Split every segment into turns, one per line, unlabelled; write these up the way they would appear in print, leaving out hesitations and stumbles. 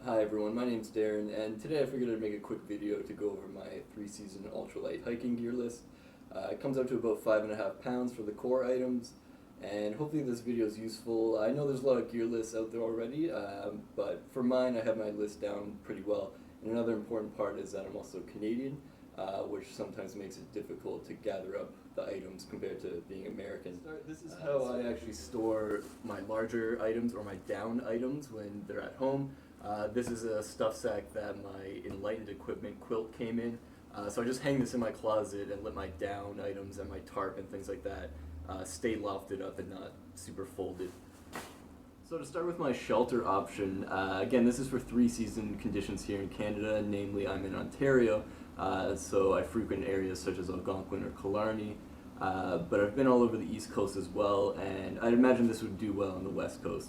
Hi everyone, my name's Darren, and today I figured I'd make a quick video to go over my 3-season ultralight hiking gear list. It comes out to about 5.5 pounds for the core items, and hopefully this video is useful. I know there's a lot of gear lists out there already, but for mine I have my list down pretty well. And another important part is that I'm also Canadian, which sometimes makes it difficult to gather up the items compared to being American. This is how I actually store my larger items or my down items when they're at home. This is a stuff sack that my Enlightened equipment quilt came in. So I just hang this in my closet and let my down items and my tarp and things like that stay lofted up and not super folded. So to start with my shelter option, again this is for 3-season conditions here in Canada, namely I'm in Ontario, so I frequent areas such as Algonquin or Killarney, but I've been all over the East Coast as well, and I'd imagine this would do well on the West Coast.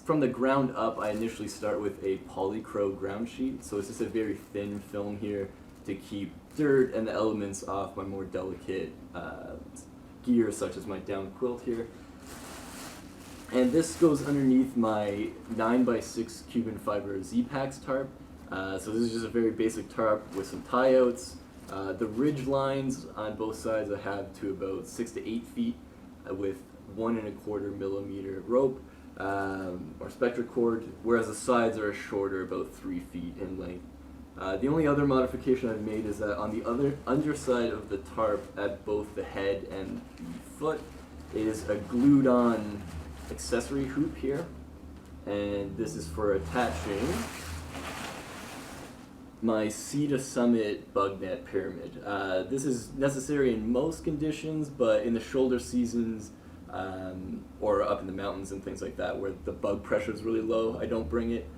From the ground up, I initially start with a polycro ground sheet, so it's just a very thin film here to keep dirt and the elements off my more delicate gear, such as my down quilt here. And this goes underneath my 9x6 Cuban fiber Z-Packs tarp. So this is just a very basic tarp with some tie-outs. The ridge lines on both sides I have to about 6 to 8 feet with 1.25 millimeter rope. Or spectra cord, whereas the sides are shorter, about 3 feet in length. The only other modification I've made is that on the other underside of the tarp at both the head and the foot is a glued on accessory hoop here, and this is for attaching my Sea to Summit bug net pyramid. This is necessary in most conditions, but in the shoulder seasons or up in the mountains and things like that where the bug pressure is really low, I don't bring it,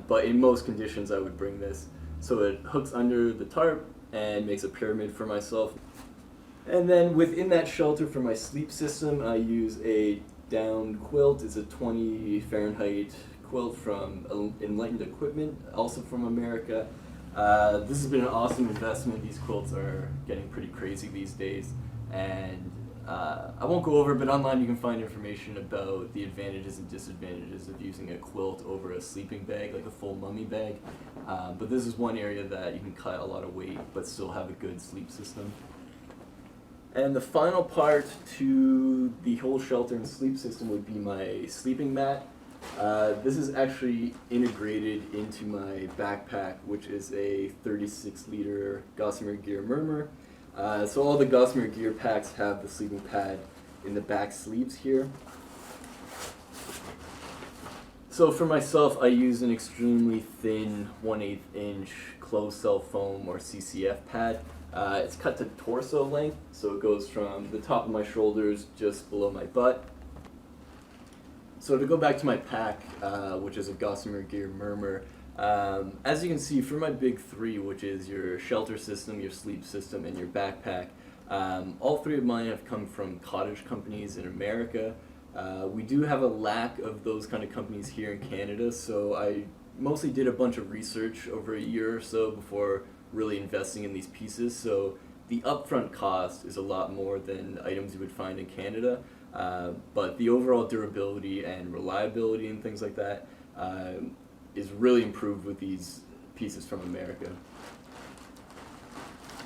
but in most conditions I would bring this. So it hooks under the tarp and makes a pyramid for myself. And then within that shelter for my sleep system, I use a down quilt. It's a 20 Fahrenheit quilt from Enlightened Equipment, also from America. This has been an awesome investment. These quilts are getting pretty crazy these days, and I won't go over it, but online you can find information about the advantages and disadvantages of using a quilt over a sleeping bag, like a full mummy bag. But this is one area that you can cut a lot of weight but still have a good sleep system. And the final part to the whole shelter and sleep system would be my sleeping mat. This is actually integrated into my backpack, which is a 36-liter Gossamer Gear Murmur. So all the Gossamer Gear packs have the sleeping pad in the back sleeves here. So for myself, I use an extremely thin 1/8 inch closed cell foam or CCF pad. It's cut to torso length, so it goes from the top of my shoulders just below my butt. So to go back to my pack, which is a Gossamer Gear Murmur, as you can see, for my big three, which is your shelter system, your sleep system, and your backpack, all three of mine have come from cottage companies in America. We do have a lack of those kind of companies here in Canada, so I mostly did a bunch of research over a year or so before really investing in these pieces. So the upfront cost is a lot more than items you would find in Canada, but the overall durability and reliability and things like that is really improved with these pieces from America.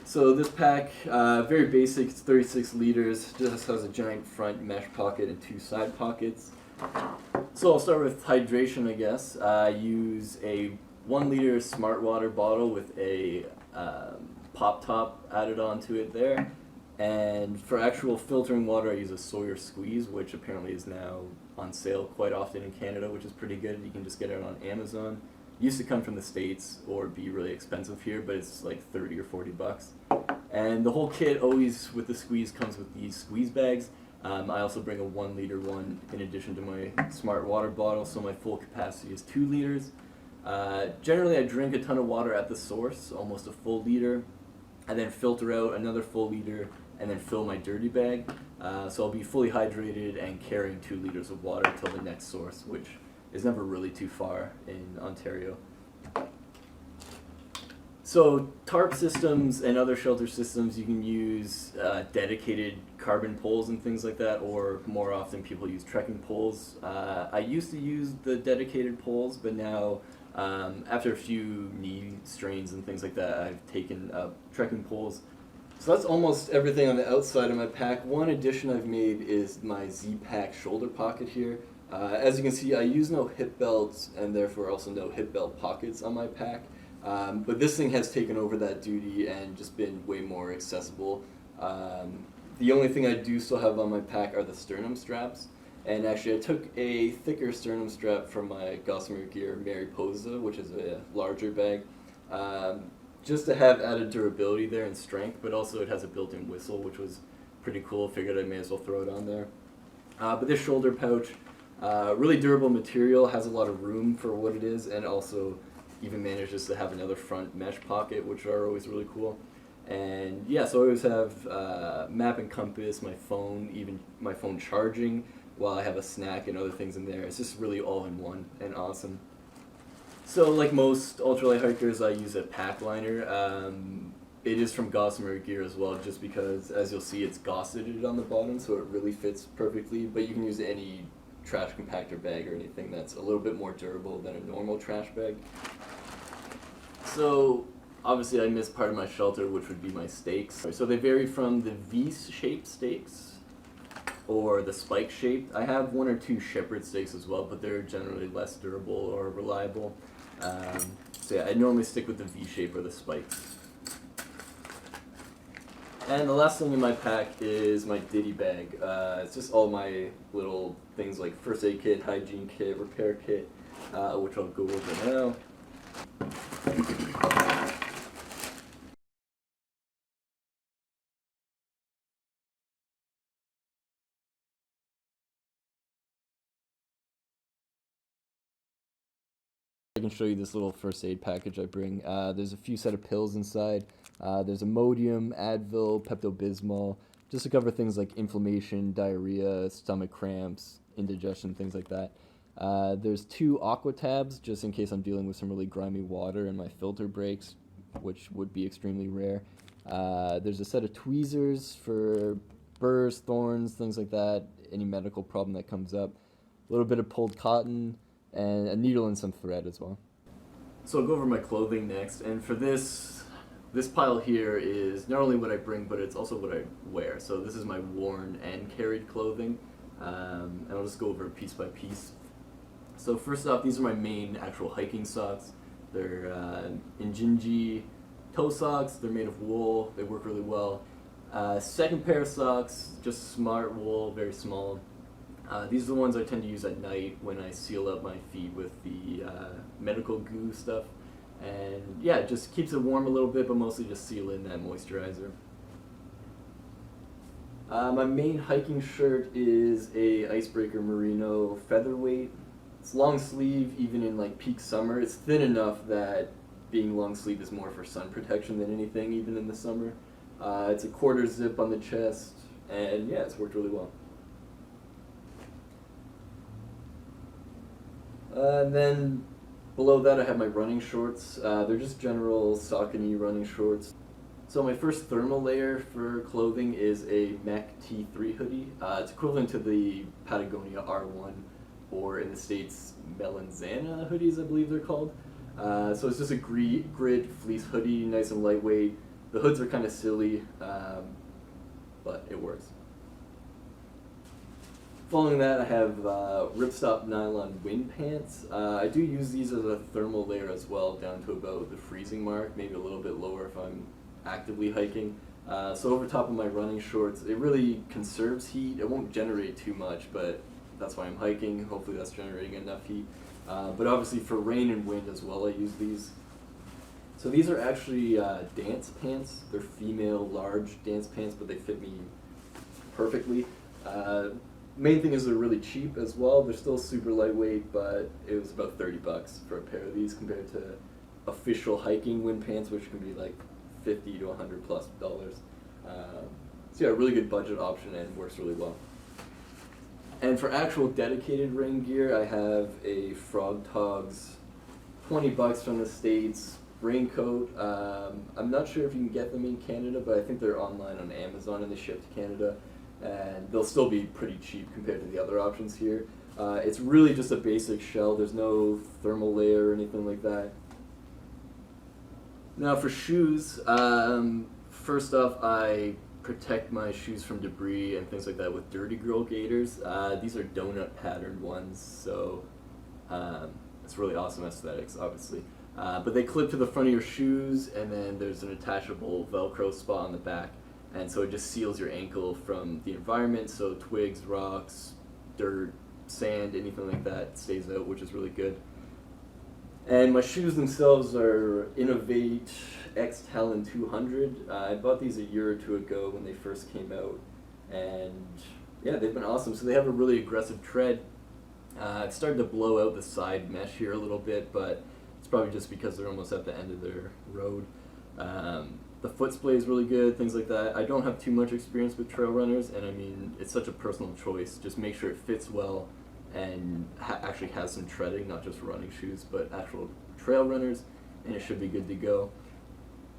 So this pack, very basic, it's 36 liters, just has a giant front mesh pocket and 2 side pockets. So I'll start with hydration, I guess. I use a 1 liter smart water bottle with a pop top added onto it there. And for actual filtering water, I use a Sawyer Squeeze, which apparently is now on sale quite often in Canada, which is pretty good. You can just get it on Amazon. It used to come from the States or be really expensive here, but it's like 30 or 40 bucks. And the whole kit always with the squeeze comes with these squeeze bags. I also bring a 1 liter one in addition to my smart water bottle, so my full capacity is 2 liters. Generally I drink a ton of water at the source, almost a full liter, and then filter out another full liter and then fill my dirty bag. So I'll be fully hydrated and carrying 2 liters of water till the next source, which is never really too far in Ontario. So Tarp Systems and other shelter systems, you can use dedicated carbon poles and things like that, or more often people use trekking poles. I used to use the dedicated poles, but now after a few knee strains and things like that, I've taken up trekking poles. So that's almost everything on the outside of my pack. One addition I've made is my Z-Pack shoulder pocket here. As you can see, I use no hip belts and therefore also no hip belt pockets on my pack. But this thing has taken over that duty and just been way more accessible. The only thing I do still have on my pack are the sternum straps. And actually I took a thicker sternum strap from my Gossamer Gear Mariposa, which is a larger bag, just to have added durability there and strength, but also it has a built-in whistle, which was pretty cool. Figured I may as well throw it on there. But this shoulder pouch, really durable material, has a lot of room for what it is, and also even manages to have another front mesh pocket, which are always really cool. And yeah, so I always have map and compass, my phone, even my phone charging, while I have a snack and other things in there. It's just really all in one and awesome. So like most ultralight hikers, I use a pack liner. It is from Gossamer Gear as well, just because, as you'll see, it's gosseted on the bottom, so it really fits perfectly. But you can use any trash compactor bag or anything that's a little bit more durable than a normal trash bag. So obviously I missed part of my shelter, which would be my stakes. So they vary from the V-shaped stakes or the spike shaped. I have one or two shepherd stakes as well, but they're generally less durable or reliable. So yeah, I normally stick with the V-shape or the spikes. And the last thing in my pack is my ditty bag. It's just all my little things like first aid kit, hygiene kit, repair kit, which I'll go over now. I can show you this little first aid package I bring. There's a few set of pills inside. There's Imodium, Advil, Pepto-Bismol, just to cover things like inflammation, diarrhea, stomach cramps, indigestion, things like that. There's 2 aqua tabs, just in case I'm dealing with some really grimy water and my filter breaks, which would be extremely rare. There's a set of tweezers for burrs, thorns, things like that, any medical problem that comes up. A little bit of pulled cotton, and a needle and some thread as well. So I'll go over my clothing next, and for this pile here is not only what I bring, but it's also what I wear. So this is my worn and carried clothing, and I'll just go over piece by piece. So first off, these are my main actual hiking socks. They're Injinji toe socks. They're made of wool. They work really well. Second pair of socks, just smart wool, very small. These are the ones I tend to use at night when I seal up my feet with the medical goo stuff. And yeah, it just keeps it warm a little bit, but mostly just seal in that moisturizer. My main hiking shirt is a Icebreaker Merino Featherweight. It's long sleeve, even in like peak summer. It's thin enough that being long sleeve is more for sun protection than anything, even in the summer. It's a quarter zip on the chest, and yeah, it's worked really well. And then below that I have my running shorts. They're just general Saucony running shorts. So my first thermal layer for clothing is a Mech T3 hoodie. It's equivalent to the Patagonia R1, or in the States, Melanzana hoodies, I believe they're called. So it's just a grid fleece hoodie, nice and lightweight. The hoods are kind of silly, but it works. Following that, I have Ripstop nylon wind pants. I do use these as a thermal layer as well, down to about the freezing mark, maybe a little bit lower if I'm actively hiking. So over top of my running shorts, it really conserves heat. It won't generate too much, but that's why I'm hiking. Hopefully that's generating enough heat. But obviously for rain and wind as well, I use these. So these are actually dance pants. They're female large dance pants, but they fit me perfectly. Main thing is they're really cheap as well. They're still super lightweight, but it was about $30 for a pair of these compared to official hiking wind pants, which can be like $50 to $100+ dollars. So yeah, a really good budget option and works really well. And for actual dedicated rain gear, I have a Frog Togs, $20 from the States, Raincoat. I'm not sure if you can get them in Canada, but I think they're online on Amazon and they ship to Canada, and they'll still be pretty cheap compared to the other options here. It's really just a basic shell. There's no thermal layer or anything like that. Now for shoes, first off, I protect my shoes from debris and things like that with Dirty Girl gaiters. These are donut patterned ones, so it's really awesome aesthetics, obviously. But they clip to the front of your shoes, and then there's an attachable Velcro spot on the back, and so it just seals your ankle from the environment, so twigs, rocks, dirt, sand, anything like that stays out, which is really good. And my shoes themselves are Innovate X Talon 200. I bought these a year or two ago when they first came out, and yeah, they've been awesome. So they have a really aggressive tread. It's starting to blow out the side mesh here a little bit, but it's probably just because they're almost at the end of their road. The foot splay is really good, things like that. I don't have too much experience with trail runners, and I mean, it's such a personal choice. Just make sure it fits well and actually has some treading, not just running shoes, but actual trail runners, and it should be good to go.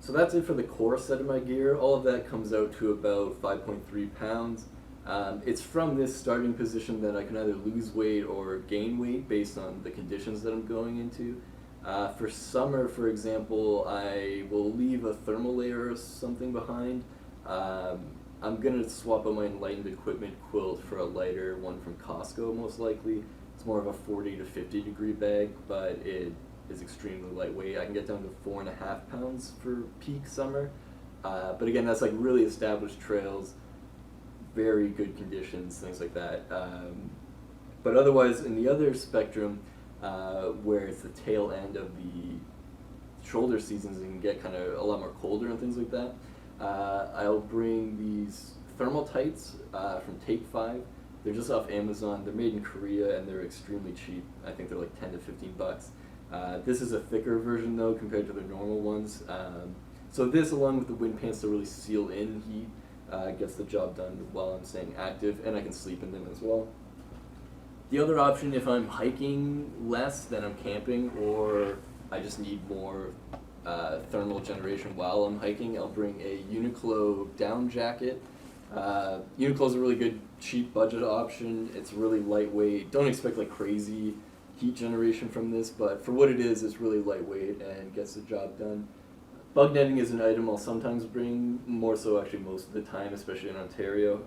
So that's it for the core set of my gear. All of that comes out to about 5.3 pounds. It's from this starting position that I can either lose weight or gain weight based on the conditions that I'm going into. For summer, for example, I will leave a thermal layer or something behind. I'm going to swap out my Enlightened Equipment quilt for a lighter one from Costco, most likely. It's more of a 40 to 50 degree bag, but it is extremely lightweight. I can get down to 4.5 pounds for peak summer. But again, that's like really established trails, very good conditions, things like that. But otherwise, in the other spectrum, where it's the tail end of the shoulder seasons, it can get kind of a lot more colder and things like that. I'll bring these thermal tights from Take 5. They're just off Amazon. They're made in Korea and they're extremely cheap. I think they're like 10 to 15 bucks. This is a thicker version though compared to the normal ones. So this, along with the wind pants to really seal in heat, gets the job done while I'm staying active, and I can sleep in them as well. The other option, if I'm hiking less than I'm camping, or I just need more thermal generation while I'm hiking, I'll bring a Uniqlo down jacket. Uniqlo's a really good cheap budget option. It's really lightweight. Don't expect like crazy heat generation from this, but for what it is, it's really lightweight and gets the job done. Bug netting is an item I'll sometimes bring, more so actually most of the time, especially in Ontario.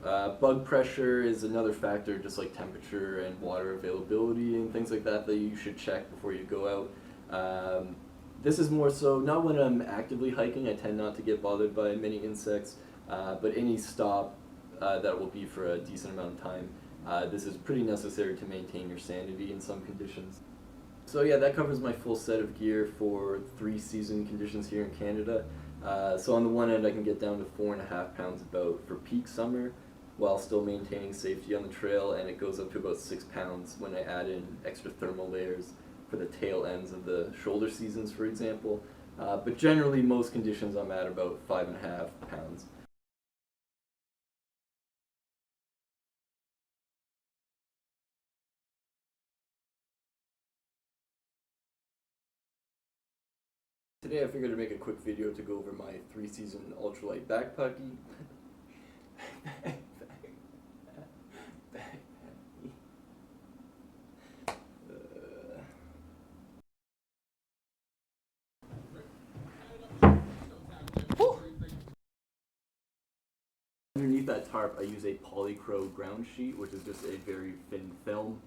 Bug pressure is another factor, just like temperature and water availability and things like that you should check before you go out. This is more so, not when I'm actively hiking, I tend not to get bothered by many insects, but any stop that will be for a decent amount of time, this is pretty necessary to maintain your sanity in some conditions. So yeah, that covers my full set of gear for 3 season conditions here in Canada. So on the one end, I can get down to 4.5 pounds about for peak summer, while still maintaining safety on the trail, and it goes up to about 6 pounds when I add in extra thermal layers for the tail ends of the shoulder seasons, for example. But generally, most conditions I'm at about 5.5 pounds. Today I figured to make a quick video to go over my 3 season ultralight backpacky. Underneath that tarp, I use a polycro ground sheet, which is just a very thin film.